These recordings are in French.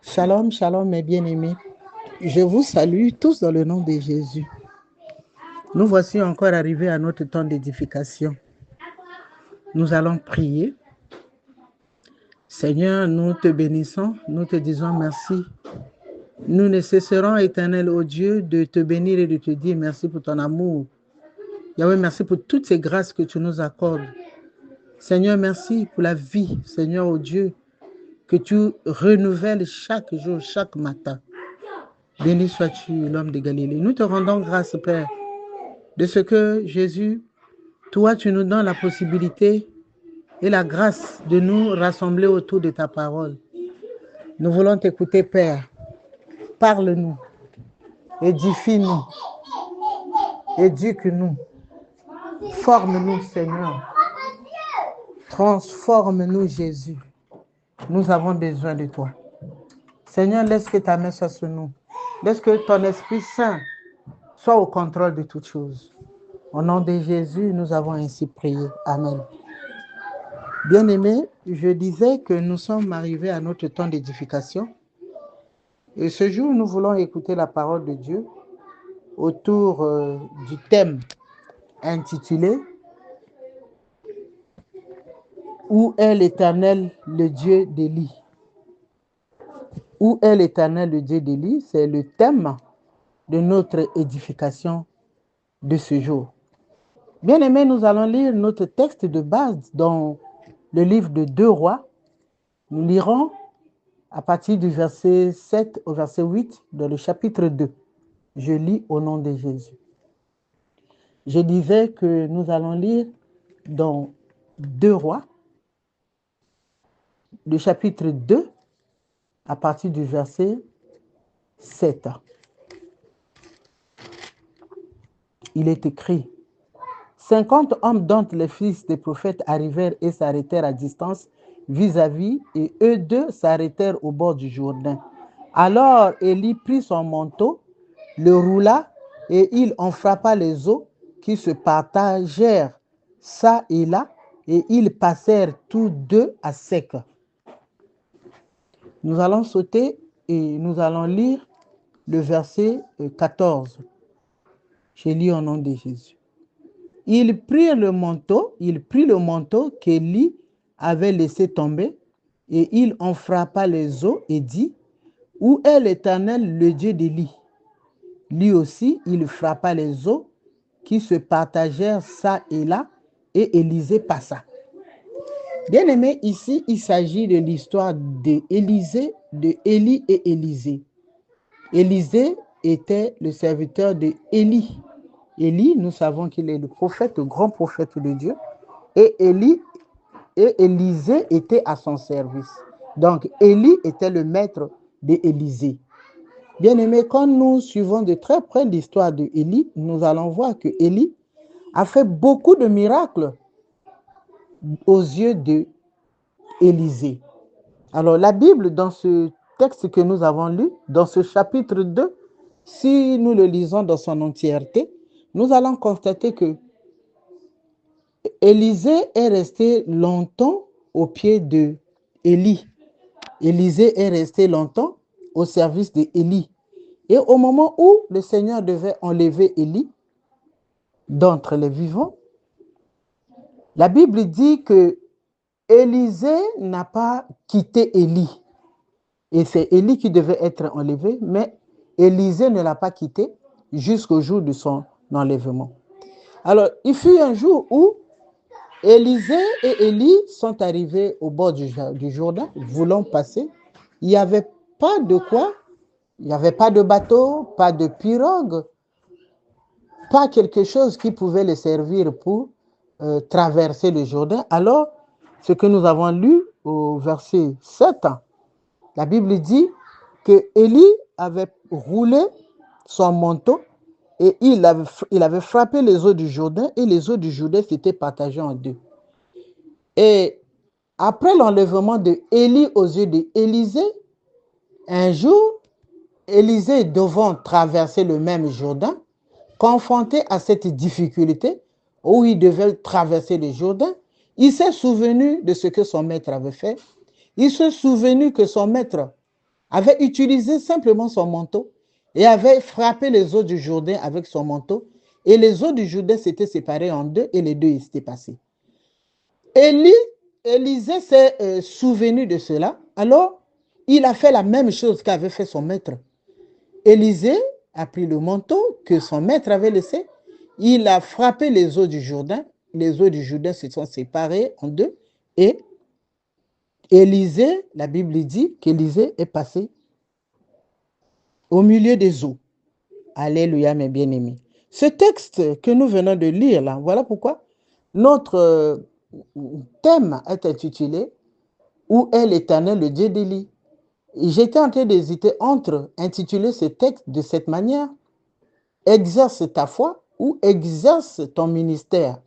Shalom, shalom mes bien-aimés. Je vous salue tous dans le nom de Jésus. Nous voici encore arrivés à notre temps d'édification. Nous allons prier. Seigneur, nous te bénissons, nous te disons merci. Nous ne cesserons, éternel, ô Dieu, de te bénir et de te dire merci pour ton amour. Yahweh, merci pour toutes ces grâces que tu nous accordes. Seigneur, merci pour la vie, Seigneur, ô Dieu, que tu renouvelles chaque jour, chaque matin. Béni sois-tu, l'homme de Galilée. Nous te rendons grâce, Père, de ce que Jésus, toi, tu nous donnes la possibilité et la grâce de nous rassembler autour de ta parole. Nous voulons t'écouter, Père. Parle-nous, édifie-nous, éduque-nous, forme-nous, Seigneur. Transforme-nous, Jésus. Nous avons besoin de toi. Seigneur, laisse que ta main soit sur nous. Laisse que ton Esprit Saint soit au contrôle de toutes choses. Au nom de Jésus, nous avons ainsi prié. Amen. Bien-aimés, je disais que nous sommes arrivés à notre temps d'édification. Et ce jour, nous voulons écouter la parole de Dieu autour du thème intitulé « Où est l'Éternel, le Dieu d'Élie ?» Où est l'Éternel, le Dieu d'Élie? C'est le thème de notre édification de ce jour. Bien-aimés, nous allons lire notre texte de base dans le livre de 2 Rois. Nous lirons à partir du verset 7 au verset 8 dans le chapitre 2. Je lis au nom de Jésus. Je disais que nous allons lire dans 2 Rois, le chapitre 2, à partir du verset 7. Il est écrit: 50 hommes dont les fils des prophètes arrivèrent et s'arrêtèrent à distance vis-à-vis, et eux deux s'arrêtèrent au bord du Jourdain. Alors Élie prit son manteau, le roula, et il en frappa les eaux qui se partagèrent çà et là, et ils passèrent tous deux à sec. Nous allons sauter et nous allons lire le verset 14. Je lis au nom de Jésus. Il prit le manteau qu'Élie avait laissé tomber, et il en frappa les eaux et dit: Où est l'Éternel, le Dieu d'Élie? Lui aussi, il frappa les eaux qui se partagèrent çà et là, et Élisée passa. Bien aimé, ici, il s'agit de l'histoire d'Élisée, de Élie et Élisée. Élisée était le serviteur de Élie. Élie, nous savons qu'il est le prophète, le grand prophète de Dieu. Et Élie et Élisée étaient à son service. Donc, Élie était le maître d'Élisée. Bien aimé, quand nous suivons de très près l'histoire de Élie, nous allons voir que Élie a fait beaucoup de miracles aux yeux de Élisée. Alors, la Bible, dans ce texte que nous avons lu, dans ce chapitre 2, si nous le lisons dans son entièreté, nous allons constater que Élisée est resté longtemps au pied de Élie. Élisée est resté longtemps au service d'Élie. Et au moment où le Seigneur devait enlever Élie d'entre les vivants, la Bible dit que Élisée n'a pas quitté Élie. Et c'est Élie qui devait être enlevé, mais Élisée ne l'a pas quitté jusqu'au jour de son enlèvement. Alors, il fut un jour où Élisée et Élie sont arrivés au bord du Jourdain, voulant passer. Il n'y avait pas de quoi, il n'y avait pas de bateau, pas de pirogue, pas quelque chose qui pouvait les servir pour traverser le Jourdain. Alors, ce que nous avons lu au verset 7, la Bible dit que Élie avait roulé son manteau et il avait frappé les eaux du Jourdain, et les eaux du Jourdain s'étaient partagées en deux. Et après l'enlèvement de Élie aux yeux d'Élisée, un jour, Élisée devant traverser le même Jourdain, confronté à cette difficulté où il devait traverser le Jourdain, il s'est souvenu de ce que son maître avait fait. Il s'est souvenu que son maître avait utilisé simplement son manteau et avait frappé les eaux du Jourdain avec son manteau. Et les eaux du Jourdain s'étaient séparées en deux et les deux étaient passés. Élisée s'est souvenu de cela. Alors, il a fait la même chose qu'avait fait son maître. Élisée a pris le manteau que son maître avait laissé. Il a frappé les eaux du Jourdain. Les eaux du Jourdain se sont séparées en deux. Et Élisée, la Bible dit qu'Élisée est passé au milieu des eaux. Alléluia, mes bien-aimés. Ce texte que nous venons de lire, là, voilà pourquoi notre thème est intitulé « Où est l'Éternel, le Dieu d'Élie ?» J'étais en train d'hésiter entre intituler ce texte de cette manière « Exerce ta foi » ou « Exerce ton ministère ».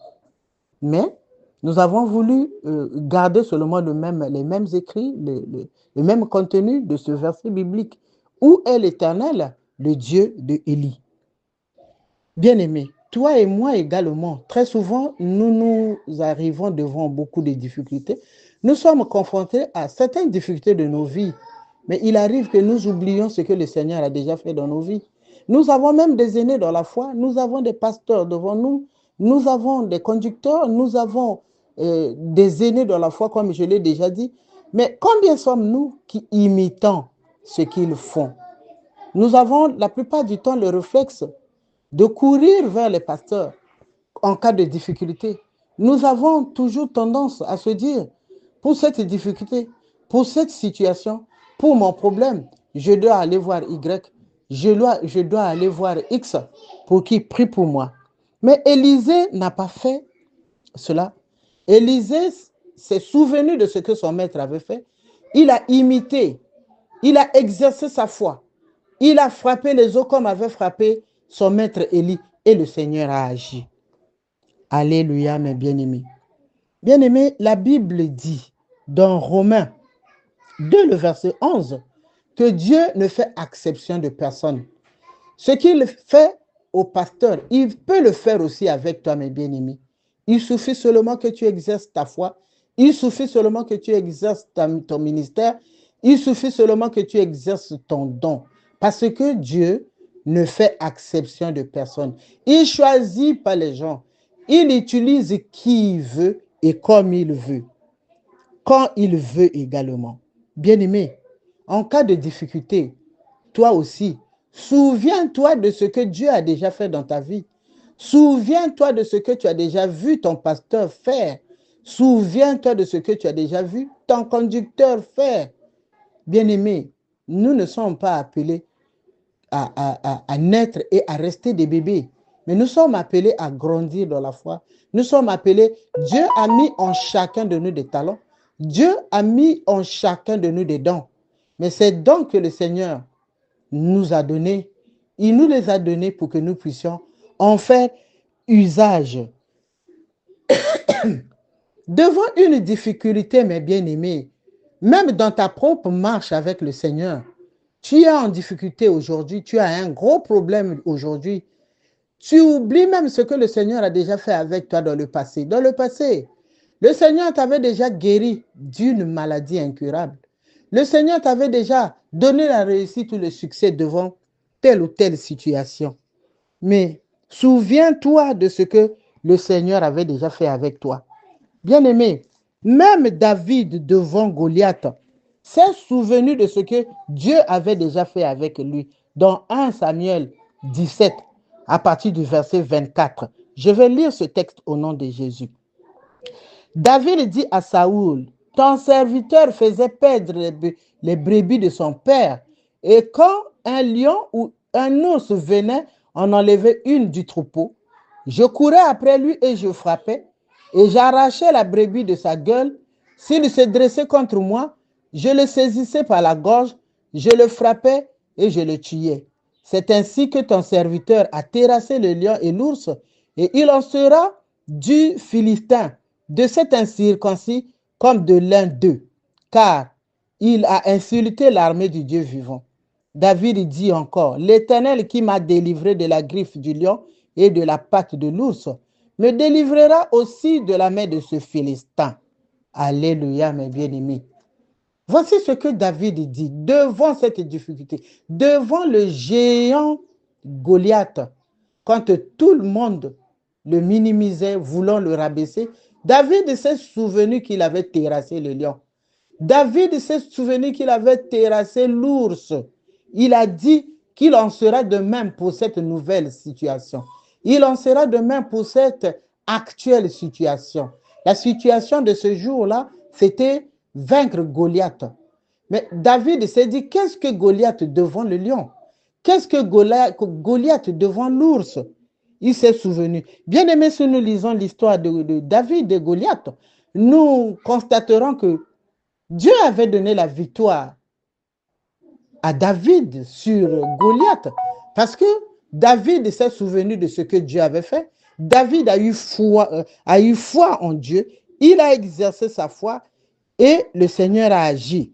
Mais nous avons voulu garder seulement les mêmes écrits, le même contenu de ce verset biblique. Où est l'Éternel, le Dieu de Élie? Bien-aimés, toi et moi également, très souvent, nous arrivons devant beaucoup de difficultés. Nous sommes confrontés à certaines difficultés de nos vies, mais il arrive que nous oublions ce que le Seigneur a déjà fait dans nos vies. Nous avons même des aînés dans la foi, nous avons des pasteurs devant nous, nous avons des conducteurs, nous avons des aînés dans la foi, comme je l'ai déjà dit. Mais combien sommes-nous qui imitons ce qu'ils font? Nous avons la plupart du temps le réflexe de courir vers les pasteurs en cas de difficulté. Nous avons toujours tendance à se dire, pour cette difficulté, pour cette situation, pour mon problème, je dois aller voir Y, je dois aller voir X pour qu'il prie pour moi. Mais Élisée n'a pas fait cela. Élisée s'est souvenu de ce que son maître avait fait. Il a imité, il a exercé sa foi. Il a frappé les eaux comme avait frappé son maître Élie et le Seigneur a agi. Alléluia, mes bien-aimés. Bien-aimés, la Bible dit dans Romains 2, le verset 11, que Dieu ne fait exception de personne. Ce qu'il fait au pasteur, il peut le faire aussi avec toi, mes bien-aimés. Il suffit seulement que tu exerces ta foi. Il suffit seulement que tu exerces ton ministère. Il suffit seulement que tu exerces ton don. Parce que Dieu ne fait exception de personne. Il ne choisit pas les gens. Il utilise qui il veut et comme il veut. Quand il veut également. Bien-aimé, en cas de difficulté, toi aussi, souviens-toi de ce que Dieu a déjà fait dans ta vie. Souviens-toi de ce que tu as déjà vu ton pasteur faire. Souviens-toi de ce que tu as déjà vu ton conducteur faire. Bien-aimé, nous ne sommes pas appelés à naître et à rester des bébés, mais nous sommes appelés à grandir dans la foi. Nous sommes appelés, Dieu a mis en chacun de nous des talents. Dieu a mis en chacun de nous des dons. Mais ces dons que le Seigneur nous a donnés, il nous les a donnés pour que nous puissions en faire usage. Devant une difficulté, mes bien-aimés, même dans ta propre marche avec le Seigneur, tu es en difficulté aujourd'hui, tu as un gros problème aujourd'hui. Tu oublies même ce que le Seigneur a déjà fait avec toi dans le passé. Dans le passé, le Seigneur t'avait déjà guéri d'une maladie incurable. Le Seigneur t'avait déjà donné la réussite ou le succès devant telle ou telle situation. Mais souviens-toi de ce que le Seigneur avait déjà fait avec toi. Bien-aimé, même David devant Goliath s'est souvenu de ce que Dieu avait déjà fait avec lui. Dans 1 Samuel 17, à partir du verset 24. Je vais lire ce texte au nom de Jésus. David dit à Saoul, ton serviteur faisait perdre les brebis de son père, et quand un lion ou un ours venait en enlever une du troupeau, je courais après lui et je frappais, et j'arrachais la brebis de sa gueule. S'il se dressait contre moi, je le saisissais par la gorge, je le frappais et je le tuais. C'est ainsi que ton serviteur a terrassé le lion et l'ours, et il en sera du Philistin, de cet incirconcis comme de l'un d'eux, car il a insulté l'armée du Dieu vivant. David dit encore, l'Éternel qui m'a délivré de la griffe du lion et de la patte de l'ours, me délivrera aussi de la main de ce Philistin. Alléluia, mes bien-aimés. Voici ce que David dit devant cette difficulté, devant le géant Goliath, quand tout le monde le minimisait, voulant le rabaisser. David s'est souvenu qu'il avait terrassé le lion. David s'est souvenu qu'il avait terrassé l'ours. Il a dit qu'il en sera de même pour cette nouvelle situation. Il en sera de même pour cette actuelle situation. La situation de ce jour-là, c'était vaincre Goliath. Mais David s'est dit, qu'est-ce que Goliath devant le lion? Qu'est-ce que Goliath devant l'ours? Il s'est souvenu. Bien aimé, si nous lisons l'histoire de David et Goliath, nous constaterons que Dieu avait donné la victoire à David sur Goliath parce que David s'est souvenu de ce que Dieu avait fait. David a eu foi en Dieu. Il a exercé sa foi et le Seigneur a agi.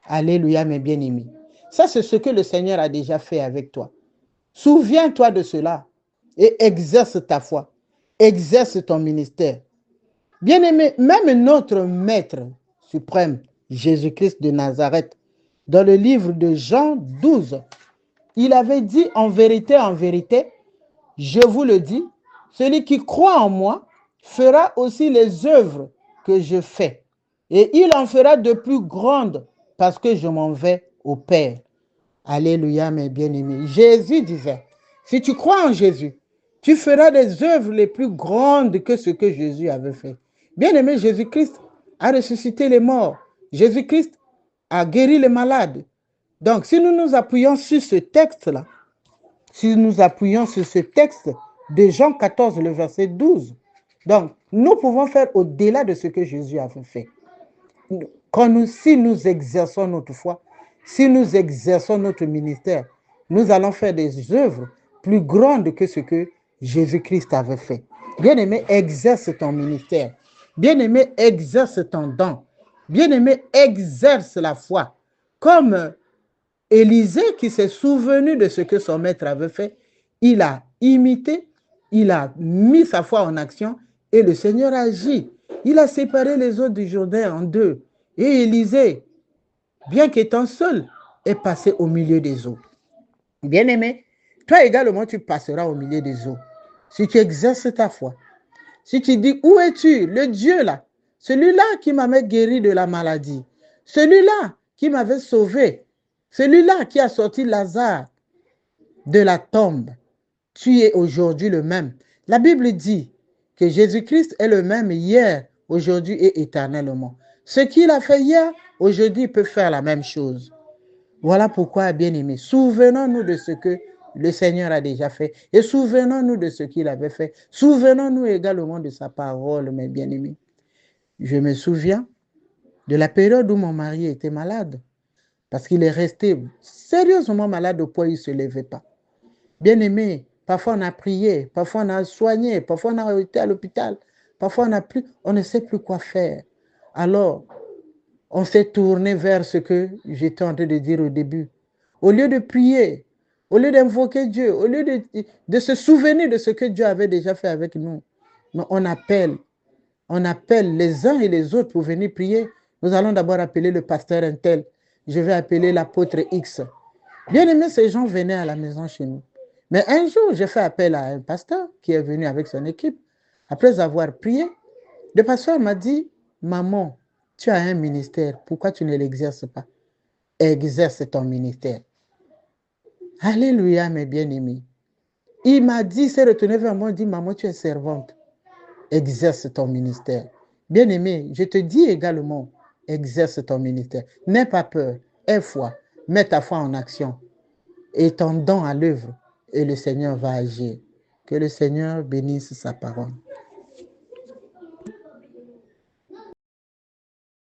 Alléluia, mes bien-aimés. Ça, c'est ce que le Seigneur a déjà fait avec toi. Souviens-toi de cela et exerce ta foi. Exerce ton ministère. Bien-aimé, même notre Maître suprême, Jésus-Christ de Nazareth, dans le livre de Jean 12, il avait dit en vérité, je vous le dis, celui qui croit en moi fera aussi les œuvres que je fais. Et il en fera de plus grandes parce que je m'en vais au Père. Alléluia, mes bien-aimés. Jésus disait, si tu crois en Jésus, tu feras des œuvres les plus grandes que ce que Jésus avait fait. Bien-aimé, Jésus-Christ a ressuscité les morts. Jésus-Christ a guéri les malades. Donc, si nous nous appuyons sur ce texte-là, si nous appuyons sur ce texte de Jean 14, le verset 12, donc, nous pouvons faire au-delà de ce que Jésus avait fait. Si nous exerçons notre foi, si nous exerçons notre ministère, nous allons faire des œuvres plus grandes que ce que Jésus-Christ avait fait. Bien-aimé, exerce ton ministère. Bien-aimé, exerce ton don. Bien-aimé, exerce la foi. Comme Élisée qui s'est souvenu de ce que son maître avait fait, il a imité, il a mis sa foi en action et le Seigneur a agi. Il a séparé les eaux du Jourdain en deux. Et Élisée, bien qu'étant seul, est passé au milieu des eaux. Bien-aimé, toi également, tu passeras au milieu des eaux. Si tu exerces ta foi, si tu dis, où es-tu, le Dieu là, celui-là qui m'avait guéri de la maladie, celui-là qui m'avait sauvé, celui-là qui a sorti Lazare de la tombe, tu es aujourd'hui le même. La Bible dit que Jésus-Christ est le même hier, aujourd'hui et éternellement. Ce qu'il a fait hier, aujourd'hui, il peut faire la même chose. Voilà pourquoi, bien-aimés, souvenons-nous de ce que le Seigneur a déjà fait et souvenons-nous de ce qu'il avait fait. Souvenons-nous également de sa parole, mes bien-aimés. Je me souviens de la période où mon mari était malade parce qu'il est resté sérieusement malade au point où il ne se levait pas. Bien-aimés, parfois on a prié, parfois on a soigné, parfois on a été à l'hôpital, parfois on ne sait plus quoi faire. Alors, on s'est tourné vers ce que j'étais en train de dire au début. Au lieu de prier, au lieu d'invoquer Dieu, au lieu de se souvenir de ce que Dieu avait déjà fait avec nous, on appelle les uns et les autres pour venir prier. Nous allons d'abord appeler le pasteur Intel. Je vais appeler l'apôtre X. Bien aimé, ces gens venaient à la maison chez nous. Mais un jour, j'ai fait appel à un pasteur qui est venu avec son équipe. Après avoir prié, le pasteur m'a dit, maman, tu as un ministère, pourquoi tu ne l'exerces pas? Exerce ton ministère. Alléluia, mes bien-aimés. Il m'a dit, il s'est retourné vers moi, il dit, maman, tu es servante. Exerce ton ministère. Bien-aimé, je te dis également, exerce ton ministère. N'aie pas peur, aie foi, mets ta foi en action et ton don à l'œuvre et le Seigneur va agir. Que le Seigneur bénisse sa parole.